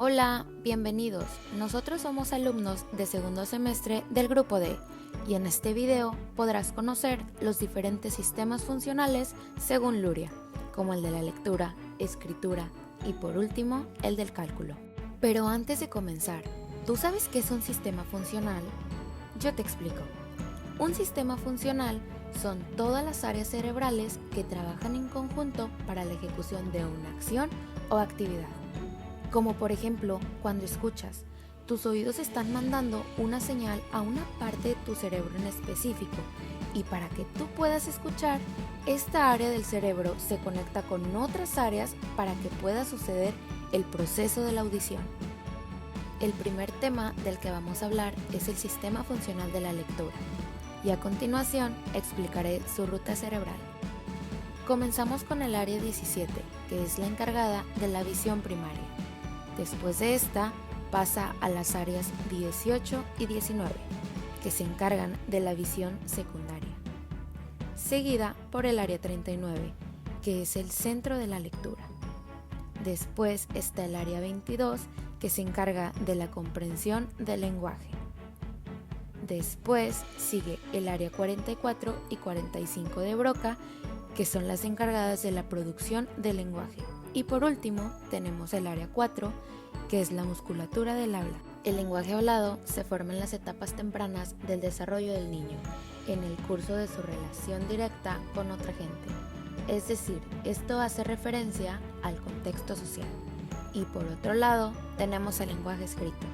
Hola, bienvenidos. Nosotros somos alumnos de segundo semestre del grupo D y en este video podrás conocer los diferentes sistemas funcionales según Luria, como el de la lectura, escritura y por último el del cálculo. Pero antes de comenzar, ¿tú sabes qué es un sistema funcional? Yo te explico. Un sistema funcional son todas las áreas cerebrales que trabajan en conjunto para la ejecución de una acción o actividad. Como por ejemplo, cuando escuchas, tus oídos están mandando una señal a una parte de tu cerebro en específico y para que tú puedas escuchar, esta área del cerebro se conecta con otras áreas para que pueda suceder el proceso de la audición. El primer tema del que vamos a hablar es el sistema funcional de la lectura y a continuación explicaré su ruta cerebral. Comenzamos con el área 17, que es la encargada de la visión primaria. Después de esta, pasa a las áreas 18 y 19, que se encargan de la visión secundaria, seguida por el área 39, que es el centro de la lectura. Después está el área 22, que se encarga de la comprensión del lenguaje. Después sigue el área 44 y 45 de Broca, que son las encargadas de la producción del lenguaje. Y por último, tenemos el área 4, que es la musculatura del habla. El lenguaje hablado se forma en las etapas tempranas del desarrollo del niño, en el curso de su relación directa con otra gente. Es decir, esto hace referencia al contexto social. Y por otro lado, tenemos el lenguaje escrito,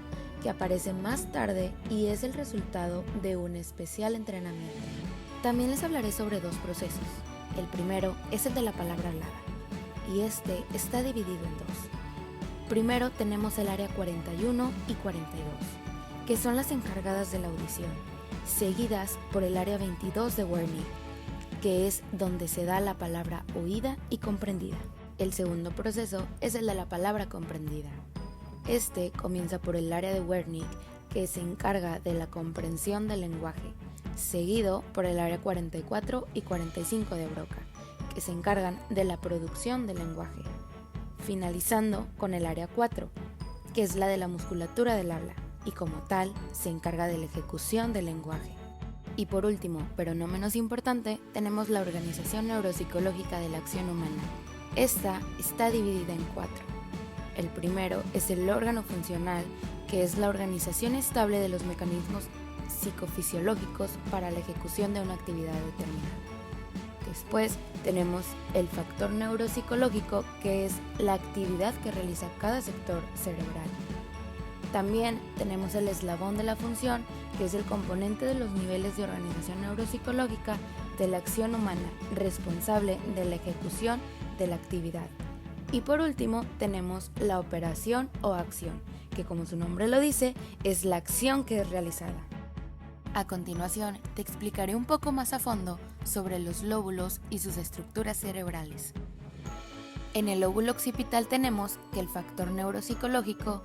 que aparece más tarde y es el resultado de un especial entrenamiento. También les hablaré sobre dos procesos. El primero es el de la palabra hablada, y este está dividido en dos. Primero tenemos el área 41 y 42, que son las encargadas de la audición, seguidas por el área 22 de Wernicke, que es donde se da la palabra oída y comprendida. El segundo proceso es el de la palabra comprendida. Este comienza por el área de Wernicke, que se encarga de la comprensión del lenguaje, seguido por el área 44 y 45 de Broca, que se encargan de la producción del lenguaje, finalizando con el área 4, que es la de la musculatura del habla, y como tal se encarga de la ejecución del lenguaje. Y por último, pero no menos importante, tenemos la organización neuropsicológica de la acción humana. Esta está dividida en 4. El primero es el órgano funcional, que es la organización estable de los mecanismos psicofisiológicos para la ejecución de una actividad determinada. Después tenemos el factor neuropsicológico, que es la actividad que realiza cada sector cerebral. También tenemos el eslabón de la función, que es el componente de los niveles de organización neuropsicológica de la acción humana, responsable de la ejecución de la actividad. Y por último tenemos la operación o acción, que como su nombre lo dice, es la acción que es realizada. A continuación, te explicaré un poco más a fondo sobre los lóbulos y sus estructuras cerebrales. En el lóbulo occipital tenemos que el factor neuropsicológico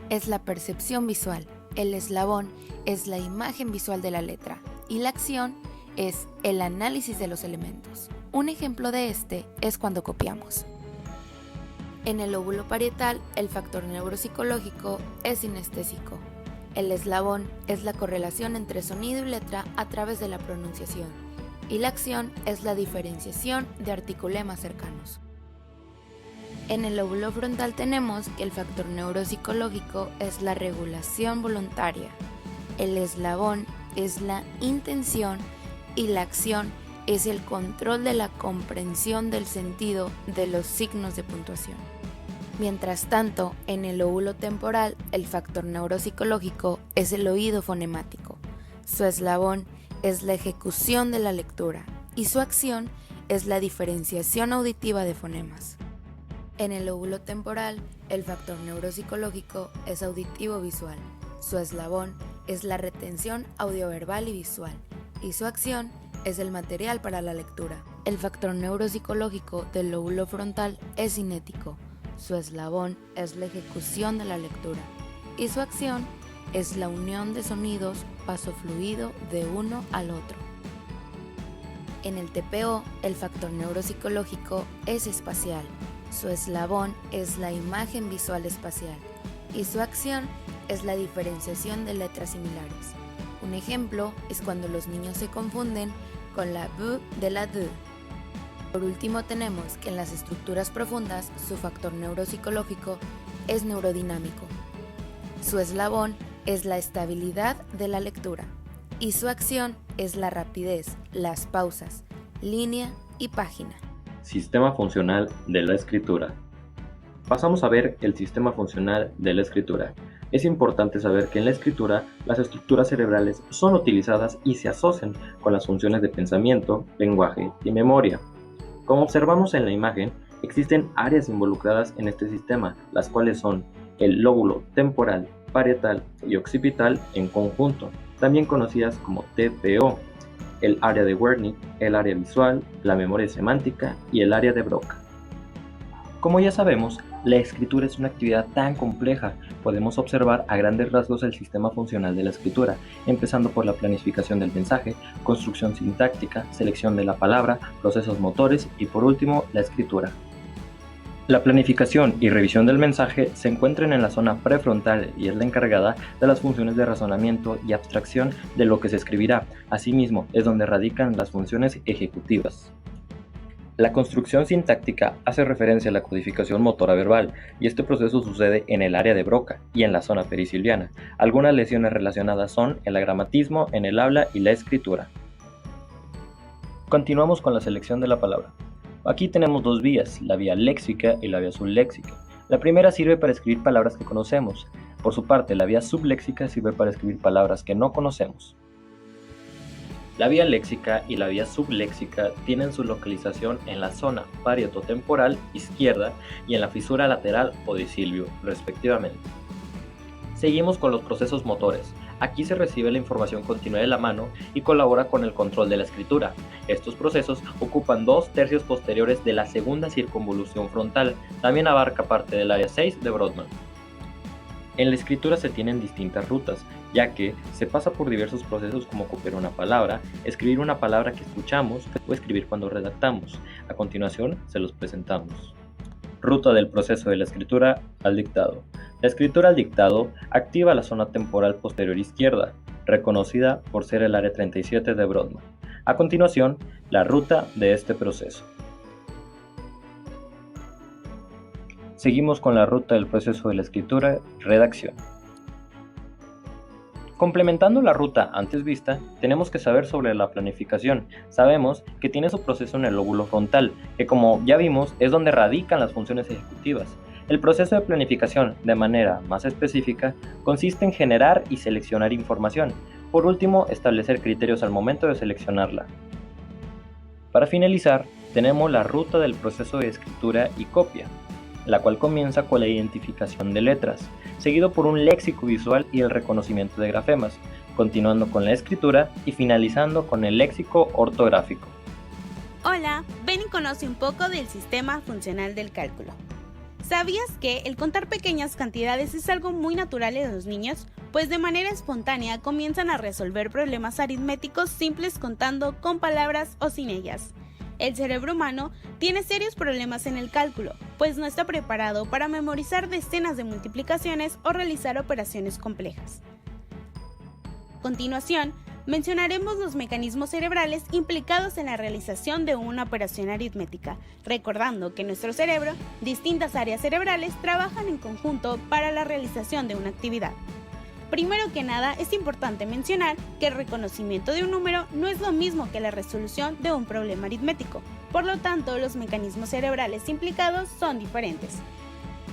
es la percepción visual, el eslabón es la imagen visual de la letra y la acción es el análisis de los elementos. Un ejemplo de este es cuando copiamos. En el lóbulo parietal, el factor neuropsicológico es sinestésico. El eslabón es la correlación entre sonido y letra a través de la pronunciación, y la acción es la diferenciación de articulemas cercanos. En el lóbulo frontal tenemos que el factor neuropsicológico es la regulación voluntaria, el eslabón es la intención y la acción es el control de la comprensión del sentido de los signos de puntuación. Mientras tanto, en el lóbulo temporal, el factor neuropsicológico es el oído fonemático. Su eslabón es la ejecución de la lectura y su acción es la diferenciación auditiva de fonemas. En el lóbulo temporal, el factor neuropsicológico es auditivo-visual. Su eslabón es la retención audioverbal y visual y su acción es el material para la lectura. El factor neuropsicológico del lóbulo frontal es cinético. Su eslabón es la ejecución de la lectura y su acción es la unión de sonidos, paso fluido de uno al otro. En el TPO, el factor neuropsicológico es espacial. Su eslabón es la imagen visual espacial y su acción es la diferenciación de letras similares. Un ejemplo es cuando los niños se confunden con la B de la D. Por último tenemos que en las estructuras profundas su factor neuropsicológico es neurodinámico. Su eslabón es la estabilidad de la lectura y su acción es la rapidez, las pausas, línea y página. Sistema funcional de la escritura. Pasamos a ver el sistema funcional de la escritura. Es importante saber que en la escritura las estructuras cerebrales son utilizadas y se asocian con las funciones de pensamiento, lenguaje y memoria. Como observamos en la imagen, existen áreas involucradas en este sistema, las cuales son el lóbulo temporal, parietal y occipital en conjunto, también conocidas como TPO, el área de Wernicke, el área visual, la memoria semántica y el área de Broca. Como ya sabemos, la escritura es una actividad tan compleja. Podemos observar a grandes rasgos el sistema funcional de la escritura, empezando por la planificación del mensaje, construcción sintáctica, selección de la palabra, procesos motores y por último, la escritura. La planificación y revisión del mensaje se encuentran en la zona prefrontal y es la encargada de las funciones de razonamiento y abstracción de lo que se escribirá. Asimismo, es donde radican las funciones ejecutivas. La construcción sintáctica hace referencia a la codificación motora verbal y este proceso sucede en el área de Broca y en la zona perisiliana. Algunas lesiones relacionadas son el agramatismo en el habla y la escritura. Continuamos con la selección de la palabra. Aquí tenemos dos vías, la vía léxica y la vía subléxica. La primera sirve para escribir palabras que conocemos. Por su parte, la vía subléxica sirve para escribir palabras que no conocemos. La vía léxica y la vía subléxica tienen su localización en la zona parietotemporal izquierda y en la fisura lateral o decilvio, respectivamente. Seguimos con los procesos motores. Aquí se recibe la información continua de la mano y colabora con el control de la escritura. Estos procesos ocupan 2/3 posteriores de la segunda circunvolución frontal. También abarca parte del área 6 de Brodmann. En la escritura se tienen distintas rutas, ya que se pasa por diversos procesos como copiar una palabra, escribir una palabra que escuchamos o escribir cuando redactamos. A continuación se los presentamos. Ruta del proceso de la escritura al dictado. La escritura al dictado activa la zona temporal posterior izquierda, reconocida por ser el área 37 de Brodmann. A continuación, la ruta de este proceso. Seguimos con la ruta del proceso de la escritura y redacción. Complementando la ruta antes vista, tenemos que saber sobre la planificación. Sabemos que tiene su proceso en el lóbulo frontal, que como ya vimos es donde radican las funciones ejecutivas. El proceso de planificación, de manera más específica, consiste en generar y seleccionar información. Por último, establecer criterios al momento de seleccionarla. Para finalizar, tenemos la ruta del proceso de escritura y copia, la cual comienza con la identificación de letras, seguido por un léxico visual y el reconocimiento de grafemas, continuando con la escritura y finalizando con el léxico ortográfico. Hola, ven y conoce un poco del sistema funcional del cálculo. ¿Sabías que el contar pequeñas cantidades es algo muy natural en los niños? Pues de manera espontánea comienzan a resolver problemas aritméticos simples contando con palabras o sin ellas. El cerebro humano tiene serios problemas en el cálculo, pues no está preparado para memorizar decenas de multiplicaciones o realizar operaciones complejas. A continuación, mencionaremos los mecanismos cerebrales implicados en la realización de una operación aritmética, recordando que en nuestro cerebro, distintas áreas cerebrales trabajan en conjunto para la realización de una actividad. Primero que nada, es importante mencionar que el reconocimiento de un número no es lo mismo que la resolución de un problema aritmético, por lo tanto, los mecanismos cerebrales implicados son diferentes.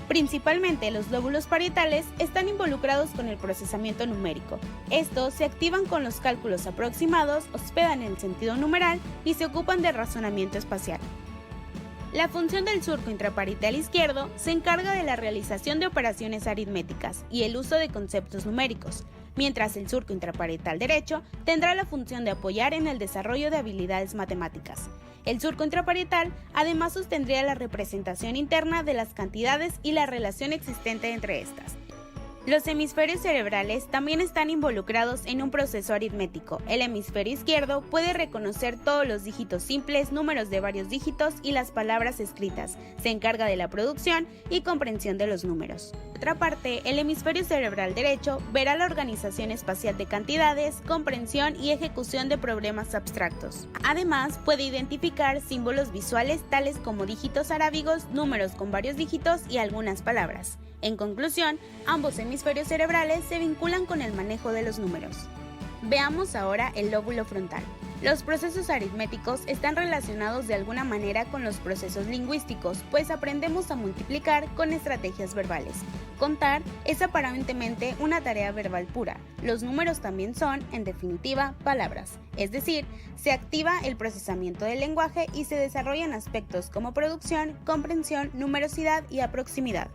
Principalmente los lóbulos parietales están involucrados con el procesamiento numérico. Estos se activan con los cálculos aproximados, hospedan en el sentido numeral y se ocupan del razonamiento espacial. La función del surco intraparietal izquierdo se encarga de la realización de operaciones aritméticas y el uso de conceptos numéricos, mientras el surco intraparietal derecho tendrá la función de apoyar en el desarrollo de habilidades matemáticas. El surco intraparietal además sostendría la representación interna de las cantidades y la relación existente entre estas. Los hemisferios cerebrales también están involucrados en un proceso aritmético. El hemisferio izquierdo puede reconocer todos los dígitos simples, números de varios dígitos y las palabras escritas. Se encarga de la producción y comprensión de los números. Por otra parte, el hemisferio cerebral derecho verá la organización espacial de cantidades, comprensión y ejecución de problemas abstractos. Además, puede identificar símbolos visuales tales como dígitos arábigos, números con varios dígitos y algunas palabras. En conclusión, ambos hemisferios cerebrales se vinculan con el manejo de los números. Veamos ahora el lóbulo frontal. Los procesos aritméticos están relacionados de alguna manera con los procesos lingüísticos, pues aprendemos a multiplicar con estrategias verbales. Contar es aparentemente una tarea verbal pura. Los números también son, en definitiva, palabras. Es decir, se activa el procesamiento del lenguaje y se desarrollan aspectos como producción, comprensión, numerosidad y aproximidad.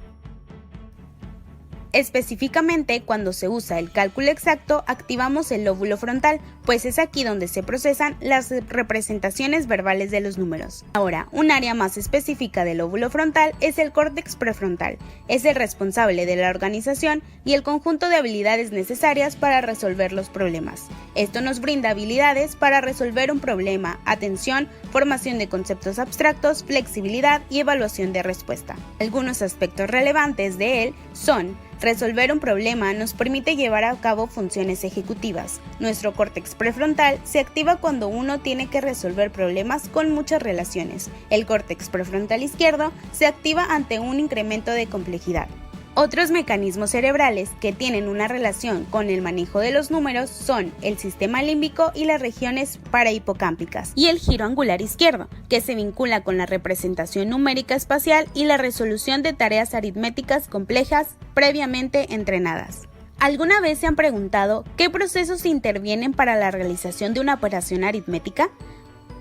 Específicamente, cuando se usa el cálculo exacto, activamos el lóbulo frontal, pues es aquí donde se procesan las representaciones verbales de los números. Ahora, un área más específica del lóbulo frontal es el córtex prefrontal. Es el responsable de la organización y el conjunto de habilidades necesarias para resolver los problemas. Esto nos brinda habilidades para resolver un problema, atención, formación de conceptos abstractos, flexibilidad y evaluación de respuesta. Algunos aspectos relevantes de él son: resolver un problema nos permite llevar a cabo funciones ejecutivas. Nuestro córtex prefrontal se activa cuando uno tiene que resolver problemas con muchas relaciones. El córtex prefrontal izquierdo se activa ante un incremento de complejidad. Otros mecanismos cerebrales que tienen una relación con el manejo de los números son el sistema límbico y las regiones parahipocámpicas, y el giro angular izquierdo, que se vincula con la representación numérica espacial y la resolución de tareas aritméticas complejas previamente entrenadas. ¿Alguna vez se han preguntado qué procesos intervienen para la realización de una operación aritmética?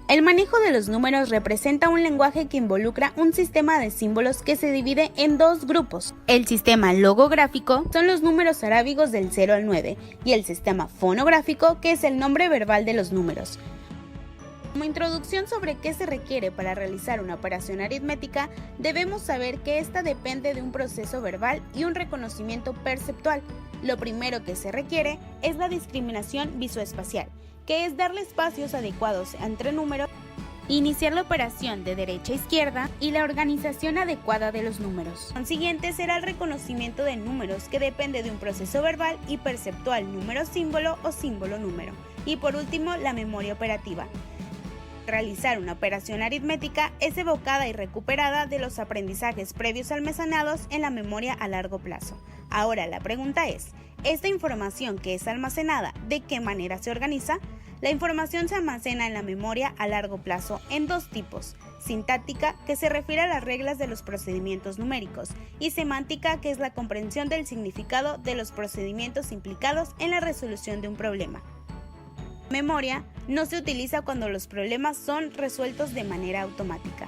El manejo de los números representa un lenguaje que involucra un sistema de símbolos que se divide en dos grupos. El sistema logográfico son los números arábigos del 0 al 9 y el sistema fonográfico, que es el nombre verbal de los números. Como introducción sobre qué se requiere para realizar una operación aritmética, debemos saber que esta depende de un proceso verbal y un reconocimiento perceptual. Lo primero que se requiere es la discriminación visoespacial, que es darle espacios adecuados entre números, iniciar la operación de derecha a izquierda y la organización adecuada de los números. Lo consiguiente será el reconocimiento de números, que depende de un proceso verbal y perceptual número-símbolo o símbolo-número. Y por último, la memoria operativa. Realizar una operación aritmética es evocada y recuperada de los aprendizajes previos almacenados en la memoria a largo plazo. Ahora la pregunta es: ¿esta información que es almacenada, de qué manera se organiza? La información se almacena en la memoria a largo plazo en dos tipos: sintáctica, que se refiere a las reglas de los procedimientos numéricos, y semántica, que es la comprensión del significado de los procedimientos implicados en la resolución de un problema. Memoria no se utiliza cuando los problemas son resueltos de manera automática.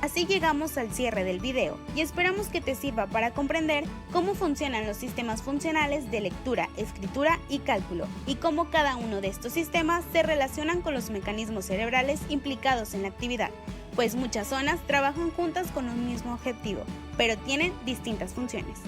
Así llegamos al cierre del video y esperamos que te sirva para comprender cómo funcionan los sistemas funcionales de lectura, escritura y cálculo, y cómo cada uno de estos sistemas se relacionan con los mecanismos cerebrales implicados en la actividad, pues muchas zonas trabajan juntas con un mismo objetivo, pero tienen distintas funciones.